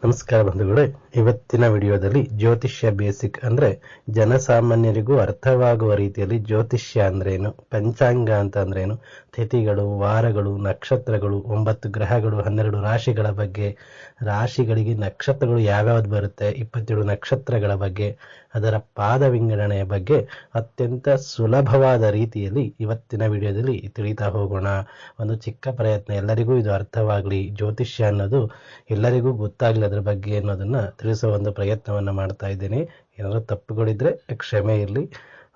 ನಮಸ್ಕಾರ ಬಂಧುಗಳೇ, ಇವತ್ತಿನ ವಿಡಿಯೋದಲ್ಲಿ ಜ್ಯೋತಿಷ್ಯ ಬೇಸಿಕ್ ಅಂದ್ರೆ ಜನಸಾಮಾನ್ಯರಿಗೂ ಅರ್ಥವಾಗುವ ರೀತಿಯಲ್ಲಿ ಜ್ಯೋತಿಷ್ಯ ಅಂದ್ರೇನು, ಪಂಚಾಂಗ ಅಂತ ಅಂದ್ರೇನು, ತಿಥಿಗಳು, ವಾರಗಳು, ನಕ್ಷತ್ರಗಳು, 9 ಗ್ರಹಗಳು, 12 ರಾಶಿಗಳ ಬಗ್ಗೆ, ರಾಶಿಗಳಿಗೆ ನಕ್ಷತ್ರಗಳು ಯಾವ್ಯಾವ್ದು ಬರುತ್ತೆ, 27 ನಕ್ಷತ್ರಗಳ ಬಗ್ಗೆ, ಅದರ ಪಾದ ವಿಂಗಡಣೆಯ ಬಗ್ಗೆ ಅತ್ಯಂತ ಸುಲಭವಾದ ರೀತಿಯಲ್ಲಿ ಇವತ್ತಿನ ವಿಡಿಯೋದಲ್ಲಿ ತಿಳಿತಾ ಹೋಗೋಣ. ಒಂದು ಚಿಕ್ಕ ಪ್ರಯತ್ನ, ಎಲ್ಲರಿಗೂ ಇದು ಅರ್ಥವಾಗಲಿ, ಜ್ಯೋತಿಷ್ಯ ಅನ್ನೋದು ಎಲ್ಲರಿಗೂ ಗೊತ್ತಾಗಲಿ ಅದ್ರ ಬಗ್ಗೆ ಅನ್ನೋದನ್ನ ತಿಳಿಸೋ ಒಂದು ಪ್ರಯತ್ನವನ್ನ ಮಾಡ್ತಾ ಇದ್ದೀನಿ. ಏನಾದರೂ ತಪ್ಪುಗಳಿದ್ರೆ ಕ್ಷಮೆ ಇರಲಿ.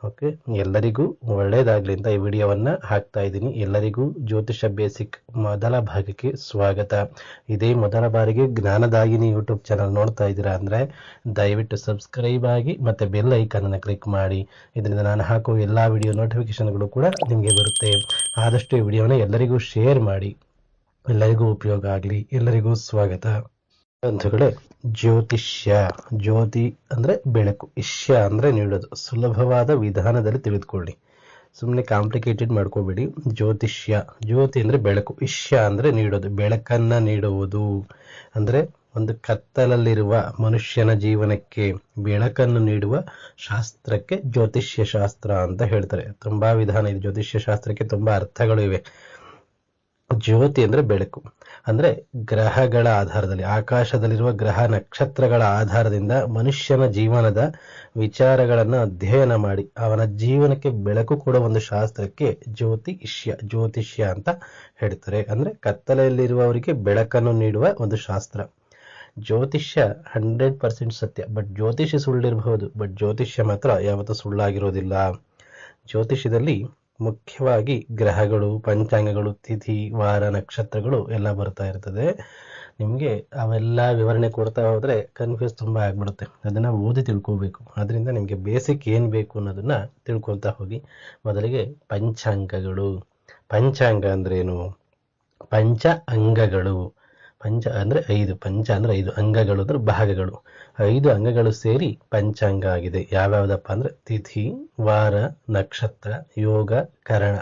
ಓಕೆ, ಎಲ್ಲರಿಗೂ ಒಳ್ಳೇದಾಗ್ಲಿ ಅಂತ ಈ ವಿಡಿಯೋವನ್ನ ಹಾಕ್ತಾ ಇದ್ದೀನಿ. ಎಲ್ಲರಿಗೂ ಜ್ಯೋತಿಷ ಬೇಸಿಕ್ ಮೊದಲ ಭಾಗಕ್ಕೆ ಸ್ವಾಗತ. ಇದೇ ಮೊದಲ ಬಾರಿಗೆ ಜ್ಞಾನದಾಗಿನಿ ಯೂಟ್ಯೂಬ್ ಚಾನಲ್ ನೋಡ್ತಾ ಇದ್ದೀರಾ ಅಂದ್ರೆ ದಯವಿಟ್ಟು ಸಬ್ಸ್ಕ್ರೈಬ್ ಆಗಿ ಮತ್ತೆ ಬೆಲ್ ಐಕಾನ್ ಅನ್ನು ಕ್ಲಿಕ್ ಮಾಡಿ. ಇದರಿಂದ ನಾನು ಹಾಕೋ ಎಲ್ಲಾ ವಿಡಿಯೋ ನೋಟಿಫಿಕೇಶನ್ಗಳು ಕೂಡ ನಿಮಗೆ ಬರುತ್ತೆ. ಆದಷ್ಟು ಈ ವಿಡಿಯೋನ ಎಲ್ಲರಿಗೂ ಶೇರ್ ಮಾಡಿ, ಎಲ್ಲರಿಗೂ ಉಪಯೋಗ ಆಗಲಿ. ಎಲ್ಲರಿಗೂ ಸ್ವಾಗತ. ಬಂಧುಗಳೇ, ಜ್ಯೋತಿಷ್ಯ, ಜ್ಯೋತಿ ಅಂದ್ರೆ ಬೆಳಕು, ಇಷ್ಯ ಅಂದ್ರೆ ನೀಡೋದು. ಸುಲಭವಾದ ವಿಧಾನದಲ್ಲಿ ತಿಳಿದುಕೊಳ್ಳಿ, ಸುಮ್ಮನೆ ಕಾಂಪ್ಲಿಕೇಟೆಡ್ ಮಾಡ್ಕೋಬೇಡಿ. ಜ್ಯೋತಿಷ್ಯ, ಜ್ಯೋತಿ ಅಂದ್ರೆ ಬೆಳಕು, ಇಷ್ಯ ಅಂದ್ರೆ ನೀಡೋದು, ಬೆಳಕನ್ನ ನೀಡುವುದು. ಅಂದ್ರೆ ಒಂದು ಕತ್ತಲಲ್ಲಿರುವ ಮನುಷ್ಯನ ಜೀವನಕ್ಕೆ ಬೆಳಕನ್ನು ನೀಡುವ ಶಾಸ್ತ್ರಕ್ಕೆ ಜ್ಯೋತಿಷ್ಯ ಶಾಸ್ತ್ರ ಅಂತ ಹೇಳ್ತಾರೆ. ತುಂಬಾ ವಿಧಾನ ಇದೆ ಜ್ಯೋತಿಷ್ಯ ಶಾಸ್ತ್ರಕ್ಕೆ, ತುಂಬಾ ಅರ್ಥಗಳು ಇವೆ. ಜ್ಯೋತಿ ಅಂದ್ರೆ ಬೆಳಕು, ಅಂದ್ರೆ ಗ್ರಹಗಳ ಆಧಾರದಲ್ಲಿ, ಆಕಾಶದಲ್ಲಿರುವ ಗ್ರಹ ನಕ್ಷತ್ರಗಳ ಆಧಾರದಿಂದ ಮನುಷ್ಯನ ಜೀವನದ ವಿಚಾರಗಳನ್ನ ಅಧ್ಯಯನ ಮಾಡಿ ಅವನ ಜೀವನಕ್ಕೆ ಬೆಳಕು ಕೊಡುವ ಒಂದು ಶಾಸ್ತ್ರಕ್ಕೆ ಜ್ಯೋತಿಷ್ಯ ಅಂತ ಹೇಳ್ತಾರೆ. ಅಂದ್ರೆ ಕತ್ತಲೆಯಲ್ಲಿರುವವರಿಗೆ ಬೆಳಕನ್ನು ನೀಡುವ ಒಂದು ಶಾಸ್ತ್ರ. ಜ್ಯೋತಿಷ್ಯ 100% ಸತ್ಯ. ಬಟ್ ಜ್ಯೋತಿಷ್ಯ ಸುಳ್ಳಿರಬಹುದು, ಬಟ್ ಜ್ಯೋತಿಷ್ಯ ಮಾತ್ರ ಯಾವತ್ತೂ ಸುಳ್ಳಾಗಿರೋದಿಲ್ಲ. ಜ್ಯೋತಿಷ್ಯದಲ್ಲಿ ಮುಖ್ಯವಾಗಿ ಗ್ರಹಗಳು, ಪಂಚಾಂಗಗಳು, ತಿಥಿ, ವಾರ, ನಕ್ಷತ್ರಗಳು ಎಲ್ಲ ಬರ್ತಾ ಇರ್ತದೆ. ನಿಮಗೆ ಅವೆಲ್ಲ ವಿವರಣೆ ಕೊಡ್ತಾ ಹೋದ್ರೆ ಕನ್ಫ್ಯೂಸ್ ತುಂಬಾ ಆಗ್ಬಿಡುತ್ತೆ. ಅದನ್ನ ಓದಿ ತಿಳ್ಕೋಬೇಕು. ಅದರಿಂದ ನಿಮಗೆ ಬೇಸಿಕ್ ಏನ್ ಬೇಕು ಅನ್ನೋದನ್ನ ತಿಳ್ಕೊಳ್ತಾ ಹೋಗಿ. ಮೊದಲಿಗೆ ಪಂಚಾಂಗಗಳು. ಪಂಚಾಂಗ ಅಂದ್ರೇನು? ಪಂಚ ಅಂಗಗಳು. ಪಂಚ ಅಂದ್ರೆ 5, ಪಂಚ ಅಂದ್ರೆ 5, ಅಂಗಗಳು ಅಂದ್ರೆ ಭಾಗಗಳು. 5 ಅಂಗಗಳು ಸೇರಿ ಪಂಚಾಂಗ ಆಗಿದೆ. ಯಾವ್ಯಾವ್ದಪ್ಪ ಅಂದ್ರೆ ತಿಥಿ, ವಾರ, ನಕ್ಷತ್ರ, ಯೋಗ, ಕರಣ.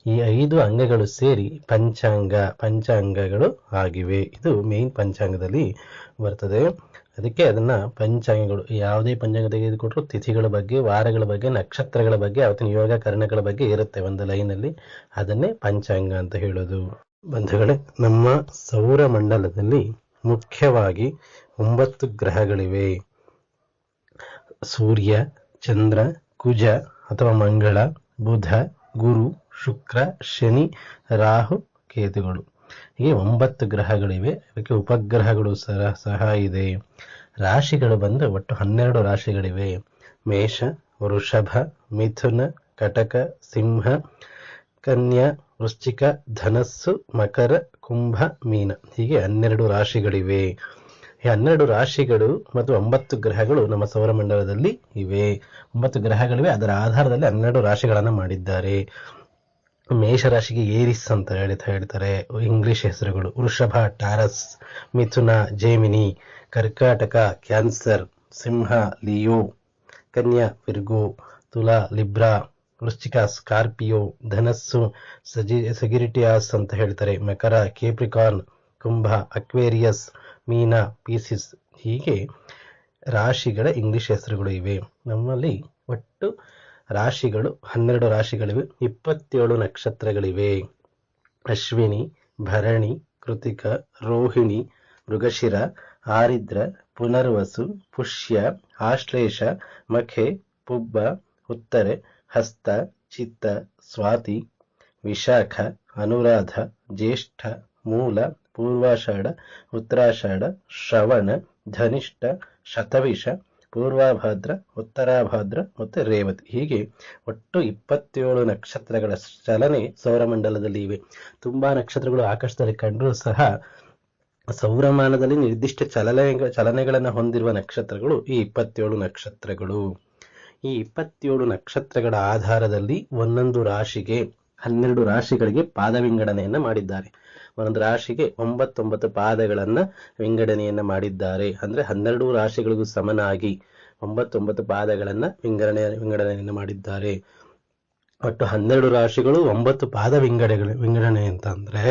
ಈ 5 ಅಂಗಗಳು ಸೇರಿ ಪಂಚಾಂಗಗಳು ಆಗಿವೆ. ಇದು ಮೇನ್ ಪಂಚಾಂಗದಲ್ಲಿ ಬರ್ತದೆ. ಅದಕ್ಕೆ ಅದನ್ನ ಪಂಚಾಂಗಗಳು. ಯಾವುದೇ ಪಂಚಾಂಗ ತೆಗೆದುಕೊಟ್ರು ತಿಥಿಗಳ ಬಗ್ಗೆ, ವಾರಗಳ ಬಗ್ಗೆ, ನಕ್ಷತ್ರಗಳ ಬಗ್ಗೆ, ಅವತ್ತಿನ ಯೋಗ ಕರಣಗಳ ಬಗ್ಗೆ ಇರುತ್ತೆ ಒಂದು ಲೈನಲ್ಲಿ. ಅದನ್ನೇ ಪಂಚಾಂಗ ಅಂತ ಹೇಳೋದು. ಬಂಧುಗಳೇ, ನಮ್ಮ ಸೌರಮಂಡಲದಲ್ಲಿ ಮುಖ್ಯವಾಗಿ 9 ಗ್ರಹಗಳಿವೆ. ಸೂರ್ಯ, ಚಂದ್ರ, ಕುಜ ಅಥವಾ ಮಂಗಳ, ಬುಧ, ಗುರು, ಶುಕ್ರ, ಶನಿ, ರಾಹು, ಕೇತುಗಳು. ಹೀಗೆ 9 ಗ್ರಹಗಳಿವೆ. ಅದಕ್ಕೆ ಉಪಗ್ರಹಗಳು ಸಹ ಇದೆ. ರಾಶಿಗಳು ಬಂದು ಒಟ್ಟು 12 ರಾಶಿಗಳಿವೆ. ಮೇಷ, ವೃಷಭ, ಮಿಥುನ, ಕಟಕ, ಸಿಂಹ, ಕನ್ಯಾ, ವೃಶ್ಚಿಕ, ಧನಸ್ಸು, ಮಕರ, ಕುಂಭ, ಮೀನ. ಹೀಗೆ 12 ರಾಶಿಗಳಿವೆ. ಈ 12 ರಾಶಿಗಳು ಮತ್ತು 9 ಗ್ರಹಗಳು ನಮ್ಮ ಸೌರಮಂಡಲದಲ್ಲಿ ಇವೆ. 9 ಗ್ರಹಗಳಿವೆ, ಅದರ ಆಧಾರದಲ್ಲಿ 12 ರಾಶಿಗಳನ್ನ ಮಾಡಿದ್ದಾರೆ. ಮೇಷರಾಶಿಗೆ ಏರಿಸ್ ಅಂತ ಹೇಳ್ತಾರೆ, ಇಂಗ್ಲಿಷ್ ಹೆಸರುಗಳು. ವೃಷಭ ಟಾರಸ್, ಮಿಥುನ ಜೇಮಿನಿ, ಕರ್ಕಾಟಕ ಕ್ಯಾನ್ಸರ್, ಸಿಂಹ ಲಿಯೋ, ಕನ್ಯಾ ವಿರ್ಗೋ, ತುಲಾ ಲಿಬ್ರಾ, ವೃಶ್ಚಿಕ ಸ್ಕಾರ್ಪಿಯೋ, ಧನಸ್ಸು ಸಗಿರಿಟಿಯಾಸ್ ಅಂತ ಹೇಳ್ತಾರೆ, ಮಕರ ಕೇಪ್ರಿಕಾರ್ನ್, ಕುಂಭ ಅಕ್ವೇರಿಯಸ್, ಮೀನ ಪೀಸಿಸ್. ಹೀಗೆ ರಾಶಿಗಳ ಇಂಗ್ಲಿಷ್ ಹೆಸರುಗಳು ಇವೆ. ನಮ್ಮಲ್ಲಿ ಒಟ್ಟು ರಾಶಿಗಳು 12 ರಾಶಿಗಳಿವೆ. 27 ನಕ್ಷತ್ರಗಳಿವೆ. ಅಶ್ವಿನಿ, ಭರಣಿ, ಕೃತಿಕ, ರೋಹಿಣಿ, ಮೃಗಶಿರ, ಆರಿದ್ರ, ಪುನರ್ವಸು, ಪುಷ್ಯ, ಆಶ್ಲೇಷ, ಮಖೆ, ಪುಬ್ಬ, ಉತ್ತರೆ, ಹಸ್ತ, ಚಿತ್ತ, ಸ್ವಾತಿ, ವಿಶಾಖ, ಅನುರಾಧ, ಜ್ಯೇಷ್ಠ, ಮೂಲ, ಪೂರ್ವಾಷಾಢ, ಉತ್ತರಾಷಾಢ, ಶ್ರವಣ, ಧನಿಷ್ಠ, ಶತವಿಷ, ಪೂರ್ವಭಾದ್ರ, ಉತ್ತರಾಭಾದ್ರ ಮತ್ತು ರೇವತಿ. ಹೀಗೆ ಒಟ್ಟು 27 ನಕ್ಷತ್ರಗಳ ಚಲನೆ ಸೌರಮಂಡಲದಲ್ಲಿ ಇವೆ. ತುಂಬಾ ನಕ್ಷತ್ರಗಳು ಆಕಾಶದಲ್ಲಿ ಕಂಡರೂ ಸಹ ಸೌರಮಾನದಲ್ಲಿ ನಿರ್ದಿಷ್ಟ ಚಲನೆಗಳನ್ನು ಹೊಂದಿರುವ ನಕ್ಷತ್ರಗಳು ಈ 27 ನಕ್ಷತ್ರಗಳು. ಈ 27 ನಕ್ಷತ್ರಗಳ ಆಧಾರದಲ್ಲಿ ಒಂದೊಂದು ರಾಶಿಗೆ 12 ರಾಶಿಗಳಿಗೆ ಪಾದ ವಿಂಗಡಣೆಯನ್ನ ಮಾಡಿದ್ದಾರೆ. ಒಂದೊಂದು ರಾಶಿಗೆ 9 ಪಾದಗಳನ್ನ ವಿಂಗಡಣೆಯನ್ನ ಮಾಡಿದ್ದಾರೆ. ಅಂದ್ರೆ 12 ರಾಶಿಗಳಿಗೂ ಸಮನಾಗಿ 9 ಪಾದಗಳನ್ನ ವಿಂಗಡಣೆಯನ್ನ ಮಾಡಿದ್ದಾರೆ. ಒಟ್ಟು 12 ರಾಶಿಗಳು 9 ಪಾದ ವಿಂಗಡಣೆ ಅಂತ ಅಂದ್ರೆ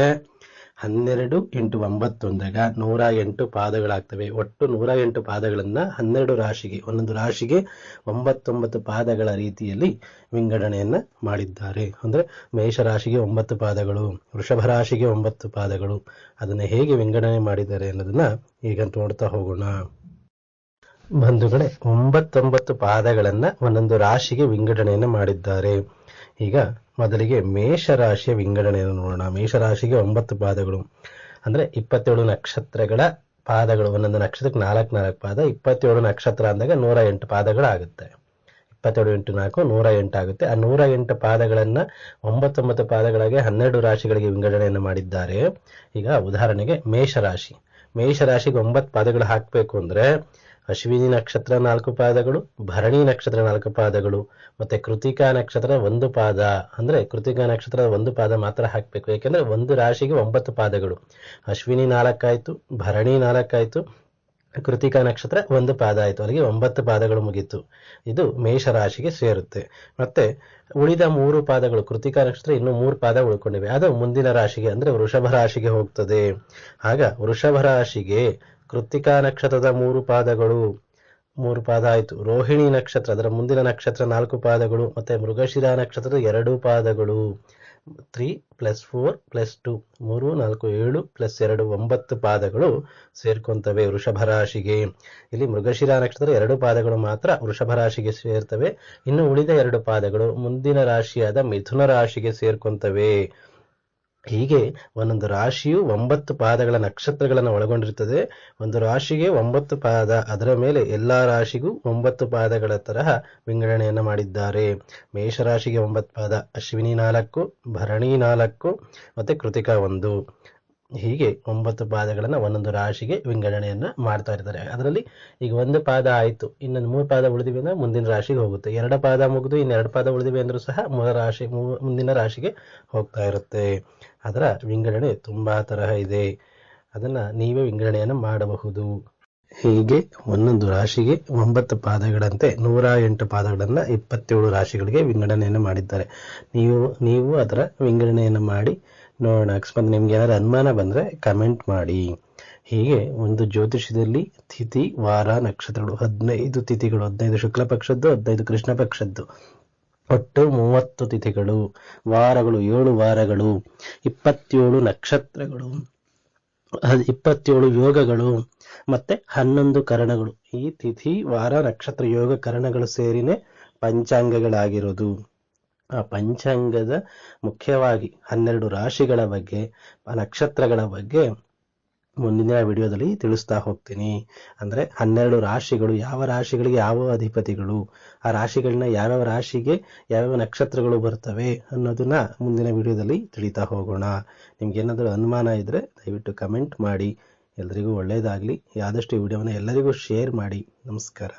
12 × 9 ಅಂದಾಗ 108 ಪಾದಗಳಾಗ್ತವೆ. ಒಟ್ಟು 108 ಪಾದಗಳನ್ನ 12 ರಾಶಿಗೆ, ಒಂದೊಂದು ರಾಶಿಗೆ 99 ಪಾದಗಳ ರೀತಿಯಲ್ಲಿ ವಿಂಗಡಣೆಯನ್ನ ಮಾಡಿದ್ದಾರೆ. ಅಂದ್ರೆ ಮೇಷರಾಶಿಗೆ 9 ಪಾದಗಳು, ವೃಷಭ ರಾಶಿಗೆ 9 ಪಾದಗಳು. ಅದನ್ನ ಹೇಗೆ ವಿಂಗಡಣೆ ಮಾಡಿದ್ದಾರೆ ಅನ್ನೋದನ್ನ ಈಗ ನೋಡ್ತಾ ಹೋಗೋಣ. ಬಂಧುಗಳೇ, 99 ಪಾದಗಳನ್ನ ಒಂದೊಂದು ರಾಶಿಗೆ ವಿಂಗಡಣೆಯನ್ನು ಮಾಡಿದ್ದಾರೆ. ಈಗ ಮೊದಲಿಗೆ ಮೇಷರಾಶಿಯ ವಿಂಗಡಣೆಯನ್ನು ನೋಡೋಣ. ಮೇಷರಾಶಿಗೆ 9 ಪಾದಗಳು ಅಂದ್ರೆ 27 ನಕ್ಷತ್ರಗಳ ಪಾದಗಳು. ಒಂದೊಂದು ನಕ್ಷತ್ರಕ್ಕೆ 4 ಪಾದ. 27 ನಕ್ಷತ್ರ ಅಂದಾಗ 108 ಪಾದಗಳಾಗುತ್ತೆ. 27 × 4 108 ಆಗುತ್ತೆ. ಆ 108 ಪಾದಗಳನ್ನ 99 ಪಾದಗಳಾಗಿ 12 ರಾಶಿಗಳಿಗೆ ವಿಂಗಡಣೆಯನ್ನು ಮಾಡಿದ್ದಾರೆ. ಈಗ ಉದಾಹರಣೆಗೆ ಮೇಷರಾಶಿಗೆ 9 ಪಾದಗಳು ಹಾಕಬೇಕು ಅಂದ್ರೆ ಅಶ್ವಿನಿ ನಕ್ಷತ್ರ 4 ಪಾದಗಳು, ಭರಣಿ ನಕ್ಷತ್ರ 4 ಪಾದಗಳು, ಮತ್ತೆ ಕೃತಿಕಾ ನಕ್ಷತ್ರ 1 ಪಾದ. ಅಂದ್ರೆ ಕೃತಿಕಾ ನಕ್ಷತ್ರದ 1 ಪಾದ ಮಾತ್ರ ಹಾಕಬೇಕು. ಯಾಕೆಂದ್ರೆ ಒಂದು ರಾಶಿಗೆ 9 ಪಾದಗಳು. ಅಶ್ವಿನಿ 4 ಆಯ್ತು, ಭರಣಿ 4 ಆಯ್ತು, ಕೃತಿಕಾ ನಕ್ಷತ್ರ 1 ಪಾದ ಆಯ್ತು. ಅಲ್ಲಿಗೆ 9 ಪಾದಗಳು ಮುಗೀತು. ಇದು ಮೇಷರಾಶಿಗೆ ಸೇರುತ್ತೆ. ಮತ್ತೆ ಉಳಿದ 3 ಪಾದಗಳು, ಕೃತಿಕಾ ನಕ್ಷತ್ರ ಇನ್ನು 3 ಪಾದ ಉಳ್ಕೊಂಡಿವೆ. ಅದು ಮುಂದಿನ ರಾಶಿಗೆ ಅಂದ್ರೆ ವೃಷಭ ರಾಶಿಗೆ ಹೋಗ್ತದೆ. ಆಗ ವೃಷಭ ರಾಶಿಗೆ ಕೃತಿಕಾ ನಕ್ಷತ್ರದ 3 ಪಾದಗಳು, 3 ಪಾದ ಆಯ್ತು. ರೋಹಿಣಿ ನಕ್ಷತ್ರ ಅದರ ಮುಂದಿನ ನಕ್ಷತ್ರ 4 ಪಾದಗಳು, ಮತ್ತೆ ಮೃಗಶಿರ ನಕ್ಷತ್ರದ 2 ಪಾದಗಳು. 3 + 4 + 2 3 4 7 + 2 9 ಪಾದಗಳು ಸೇರ್ಕೊಂತವೆ ವೃಷಭ ರಾಶಿಗೆ. ಇಲ್ಲಿ ಮೃಗಶಿರ ನಕ್ಷತ್ರ 2 ಪಾದಗಳು ಮಾತ್ರ ವೃಷಭ ರಾಶಿಗೆ ಸೇರ್ತವೆ. ಇನ್ನು ಉಳಿದ 2 ಪಾದಗಳು ಮುಂದಿನ ರಾಶಿಯಾದ ಮಿಥುನ ರಾಶಿಗೆ ಸೇರ್ಕೊಂತವೆ. ಹೀಗೆ ಒಂದೊಂದು ರಾಶಿಯು 9 ಪಾದಗಳ ನಕ್ಷತ್ರಗಳನ್ನು ಒಳಗೊಂಡಿರುತ್ತದೆ. ಒಂದು ರಾಶಿಗೆ 9 ಪಾದ, ಅದರ ಮೇಲೆ ಎಲ್ಲಾ ರಾಶಿಗೂ 9 ಪಾದಗಳ ತರಹ ವಿಂಗಡಣೆಯನ್ನು ಮಾಡಿದ್ದಾರೆ. ಮೇಷರಾಶಿಗೆ 9 ಪಾದ, ಅಶ್ವಿನಿ 4, ಭರಣಿ 4, ಮತ್ತೆ ಕೃತಿಕಾ 1. ಹೀಗೆ 9 ಪಾದಗಳನ್ನ ಒಂದೊಂದು ರಾಶಿಗೆ ವಿಂಗಡಣೆಯನ್ನ ಮಾಡ್ತಾ ಇರ್ತಾರೆ. ಅದರಲ್ಲಿ ಈಗ 1 ಪಾದ ಆಯ್ತು, ಇನ್ನೊಂದು 3 ಪಾದ ಉಳಿದಿವೆ ಅಂದ್ರೆ ಮುಂದಿನ ರಾಶಿಗೆ ಹೋಗುತ್ತೆ. 2 ಪಾದ ಮುಗಿದು ಇನ್ನು 2 ಪಾದ ಉಳಿದಿವೆ ಅಂದ್ರೂ ಸಹ ಮುಂದಿನ ರಾಶಿಗೆ ಹೋಗ್ತಾ ಇರುತ್ತೆ. ಅದರ ವಿಂಗಡಣೆ ತುಂಬಾ ತರಹ ಇದೆ. ಅದನ್ನ ನೀವೇ ವಿಂಗಡಣೆಯನ್ನು ಮಾಡಬಹುದು. ಹೀಗೆ ಒಂದೊಂದು ರಾಶಿಗೆ 9 ಪಾದಗಳಂತೆ 108 ಪಾದಗಳನ್ನ 27 ರಾಶಿಗಳಿಗೆ ವಿಂಗಡಣೆಯನ್ನು ಮಾಡಿದ್ದಾರೆ. ನೀವು ಅದರ ವಿಂಗಡಣೆಯನ್ನು ಮಾಡಿ ನೋಡೋಣ. ಅಕಸ್ಮಾತ್ ನಿಮ್ಗೆ ಏನಾದ್ರು ಅನುಮಾನ ಬಂದ್ರೆ ಕಮೆಂಟ್ ಮಾಡಿ. ಹೀಗೆ ಒಂದು ಜ್ಯೋತಿಷ್ಯದಲ್ಲಿ ತಿಥಿ, ವಾರ, ನಕ್ಷತ್ರಗಳು 15 ತಿಥಿಗಳು, 15 ಶುಕ್ಲ ಪಕ್ಷದ್ದು, 15 ಕೃಷ್ಣ ಪಕ್ಷದ್ದು, ಒಟ್ಟು 30 ತಿಥಿಗಳು, ವಾರಗಳು 7 ವಾರಗಳು, 27 ನಕ್ಷತ್ರಗಳು, 27 ಯೋಗಗಳು, ಮತ್ತೆ 11 ಕರಣಗಳು. ಈ ತಿಥಿ, ವಾರ, ನಕ್ಷತ್ರ, ಯೋಗ, ಕರಣಗಳು ಸೇರಿನೇ ಪಂಚಾಂಗಗಳಾಗಿರೋದು. ಆ ಪಂಚಾಂಗದ ಮುಖ್ಯವಾಗಿ 12 ರಾಶಿಗಳ ಬಗ್ಗೆ, ಆ ನಕ್ಷತ್ರಗಳ ಬಗ್ಗೆ ಮುಂದಿನ ವಿಡಿಯೋದಲ್ಲಿ ತಿಳಿಸ್ತಾ ಹೋಗ್ತೀನಿ. ಅಂದ್ರೆ 12 ರಾಶಿಗಳು, ಯಾವ ರಾಶಿಗಳಿಗೆ ಯಾವ ಅಧಿಪತಿಗಳು, ಆ ರಾಶಿಗಳನ್ನ ಯಾವ್ಯಾವ ರಾಶಿಗೆ ಯಾವ್ಯಾವ ನಕ್ಷತ್ರಗಳು ಬರ್ತವೆ ಅನ್ನೋದನ್ನ ಮುಂದಿನ ವಿಡಿಯೋದಲ್ಲಿ ತಿಳಿತಾ ಹೋಗೋಣ. ನಿಮ್ಗೆ ಏನಾದರೂ ಅನುಮಾನ ಇದ್ರೆ ದಯವಿಟ್ಟು ಕಮೆಂಟ್ ಮಾಡಿ. ಎಲ್ಲರಿಗೂ ಒಳ್ಳೆಯದಾಗಲಿ. ಆದಷ್ಟು ಈ ವಿಡಿಯೋವನ್ನು ಎಲ್ಲರಿಗೂ ಶೇರ್ ಮಾಡಿ. ನಮಸ್ಕಾರ.